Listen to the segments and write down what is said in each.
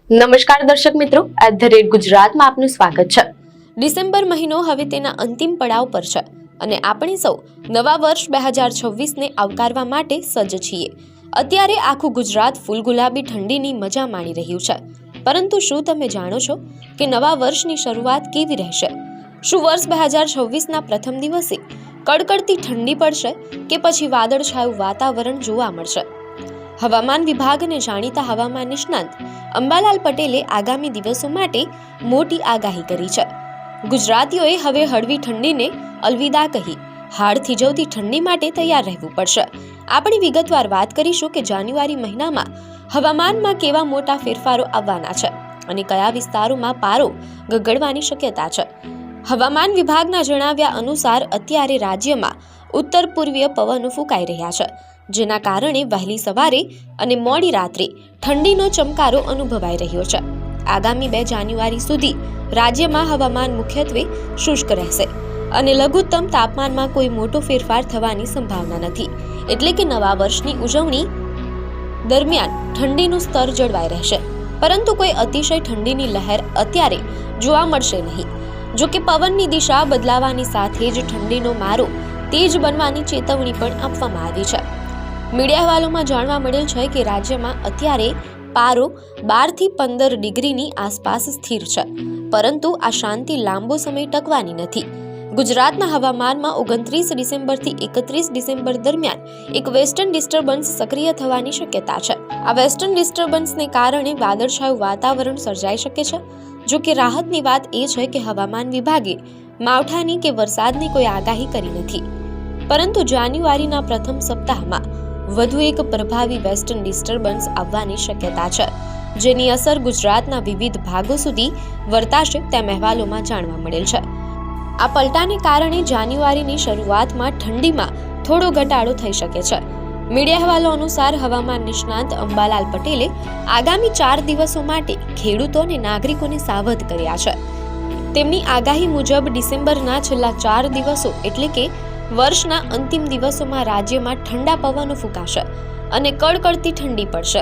નમસ્કાર દર્શક મિત્રો, @ગુજરાતમાં આપનું સ્વાગત છે। ડિસેમ્બર મહિનો હવે તેના અંતિમ પડાવ પર છે અને આપણે સૌ નવા વર્ષ 2026ને આવકારવા માટે સજ્જ છીએ। અત્યારે આખું ગુજરાત ફૂલ ગુલાબી ઠંડીની મજા માણી રહ્યું છે, પરંતુ શું તમે જાણો છો કે નવા વર્ષની શરૂઆત કેવી રહેશે? શું વર્ષ 2026ના પ્રથમ દિવસે કડકડતી ઠંડી પડશે કે પછી વાદળછાયું વાતાવરણ જોવા મળશે? હવામાન વિભાગ અને જાણીતા હવામાન નિષ્ણાંત અંબાલાલ પટેલે આગામી દિવસો માટે મોટી આગાહી કરી છે। ગુજરાતીઓએ હવે હળવી ઠંડીને અલવિદા કહી હાડ થીજવતી ઠંડી માટે તૈયાર રહેવું પડશે। આપણે વિગતવાર વાત કરીશું કે જાન્યુઆરી મહિનામાં હવામાનમાં કેવા મોટા ફેરફારો આવવાના છે અને કયા વિસ્તારોમાં પારો ગગડવાની શક્યતા છે। હવામાન વિભાગના જણાવ્યા અનુસાર અત્યારે રાજ્યમાં ઉત્તર પૂર્વીય પવનો ફૂંકાઈ રહ્યા છે, જેના કારણે વહેલી સવારે અને મોડી રાત્રે ઠંડીનો ચમકારો અનુભવાઈ રહ્યો છે। આગામી 2 જાન્યુઆરી સુધી રાજ્યમાં હવામાન મુખ્યત્વે શુષ્ક રહેશે અને લઘુત્તમ તાપમાનમાં કોઈ મોટો ફેરફાર થવાની સંભાવના નથી, એટલે કે નવા વર્ષની ઉજવણી દરમિયાન ઠંડીનું સ્તર જળવાઈ રહેશે, પરંતુ કોઈ અતિશય ઠંડીની લહેર અત્યારે જોવા મળશે નહીં। જો કે પવનની દિશા બદલાવાની સાથે જ ઠંડીનો મારો તેજ બનવાની ચેતવણી પણ આપવામાં આવી છે। મીડિયા અહેવાલોમાં જાણવા મળેલ છે કે રાજ્યમાં અત્યારે પારો 12 થી 15 ડિગ્રીની આસપાસ સ્થિર છે, પરંતુ આ શાંતિ લાંબો સમય ટકવાની નથી। ગુજરાતના હવામાનમાં 29 ડિસેમ્બરથી 31 ડિસેમ્બર દરમિયાન એક વેસ્ટર્ન ડિસ્ટર્બન્સ સક્રિય થવાની શક્યતા છે। આ વેસ્ટર્ન ડિસ્ટર્બન્સને કારણે વાદળછાયું વાતાવરણ સર્જાઈ શકે છે। જો કે રાહતની વાત એ છે કે હવામાન વિભાગે માવઠાની કે વરસાદની કોઈ આગાહી કરી નથી, પરંતુ જાન્યુઆરીના પ્રથમ સપ્તાહમાં વધુ એક પ્રભાવી વેસ્ટર્ન ડિસ્ટર્બન્સ આવવાની શક્યતા છે, જેની અસર ગુજરાતના વિવિધ ભાગો સુધી વર્તાશે તેમ અહેવાલોમાં જાણવા મળેલ છે। આ પલટાને કારણે જાન્યુઆરીની શરૂઆતમાં ઠંડીમાં થોડો ઘટાડો થઈ શકે છે। મીડિયા અહેવાલો અનુસાર હવામાન નિષ્ણાંત અંબાલાલ પટેલે આગામી 4 દિવસો માટે ખેડૂતો અને નાગરિકોને સાવધ કર્યા છે। તેમની આગાહી મુજબ ડિસેમ્બરના છેલ્લા 4 દિવસો એટલે કે વર્ષના અંતિમ દિવસોમાં રાજ્યમાં ઠંડા પવનો ફૂંકાશે અને કડકડતી ઠંડી પડશે।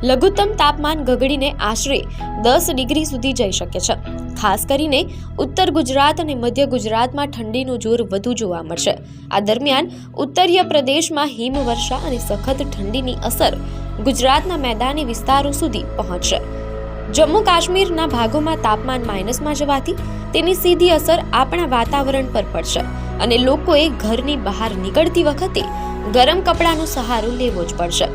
લઘુત્તમ તાપમાન ગગડીને આશરે 10 ડિગ્રી સુધી જઈ શકે છે। ખાસ કરીને ઉત્તર ગુજરાત અને મધ્ય ગુજરાતમાં ઠંડીનું જોર વધુ જોવા મળશે। આ દરમિયાન ઉત્તરીય પ્રદેશમાં હિમવર્ષા અને સખત ઠંડીની અસર ગુજરાતના મેદાની વિસ્તારો સુધી પહોંચશે। જમ્મુ કાશ્મીરના ભાગોમાં તાપમાન માઇનસમાં જવાથી તેની સીધી અસર આપણા વાતાવરણ પર પડશે અને લોકોએ ઘરની બહાર નીકળતી વખતે ગરમ કપડાનો સહારો લેવો જ પડશે।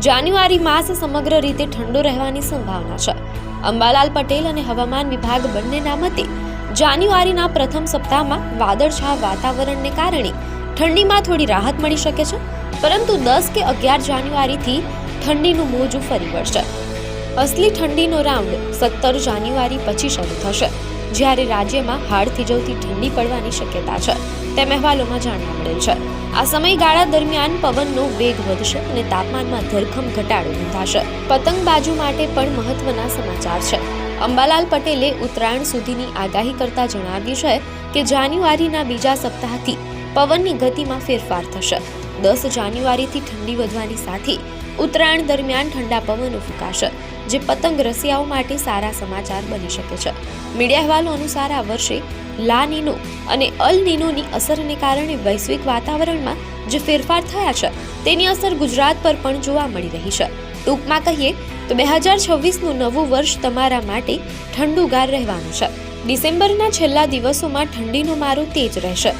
જાન્યુઆરી માસ સમગ્ર રીતે ઠંડો રહેવાની સંભાવના છે। અંબાલાલ પટેલ અને હવામાન વિભાગ બંનેના મતે જાન્યુઆરીના પ્રથમ સપ્તાહમાં વાદળછાયા વાતાવરણને કારણે ઠંડીમાં થોડી રાહત મળી શકે છે, પરંતુ 10 કે 11 જાન્યુઆરીથી ઠંડીનું મોજું ફરી વળશે। અસલી ઠંડીનો રાઉન્ડ 17 જાન્યુઆરી પછી શરૂ થશે, જ્યારે રાજ્યમાં હાડ થીજવતી ઠંડી પડવાની શક્યતા છે તેમ અહેવાલોમાં જાણવા મળેલ છે। આ સમયગાળા દરમિયાન પવનનો વેગ વધશે અને તાપમાનમાં ધરખમ ઘટાડો નોંધાશે। પતંગબાજો માટે પણ મહત્વના સમાચાર છે। અંબાલાલ પટેલે ઉત્તરાયણ સુધીની આગાહી કરતા જણાવ્યું છે કે જાન્યુઆરીના બીજા સપ્તાહથી પવનની ગતિમાં ફેરફાર થશે। 10 જાન્યુઆરીથી ઠંડી વધવાની સાથે ઉત્તરાયણ દરમિયાન ઠંડા પવનો ફૂંકાશે, જે પતંગ રસિયાઓ માટે સારા સમાચાર બની શકે છે। મીડિયા અહેવાલો અનુસાર આ વર્ષે લા નીનો અને અલ નીનોની અસરને કારણે વૈશ્વિક વાતાવરણમાં જે ફેરફાર થયા છે તેની અસર ગુજરાત પર પણ જોવા મળી રહી છે। ટૂંકમાં કહીએ તો 2026નું નવું વર્ષ તમારા માટે ઠંડુગાર રહેવાનું છે। ડિસેમ્બરના છેલ્લા દિવસોમાં ઠંડીનો મારો તેજ રહેશે।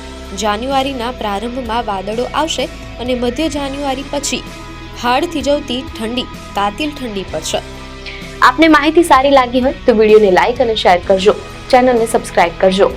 જાન્યુઆરીના પ્રારંભમાં વાદળો આવશે અને મધ્ય જાન્યુઆરી પછી હાડ થીજવતી ઠંડી કાતિલ ઠંડી પડશે। આપને માહિતી સારી લાગી હોય તો વિડીયોને લાઈક અને શેર કરજો, ચેનલને સબસ્ક્રાઇબ કરજો।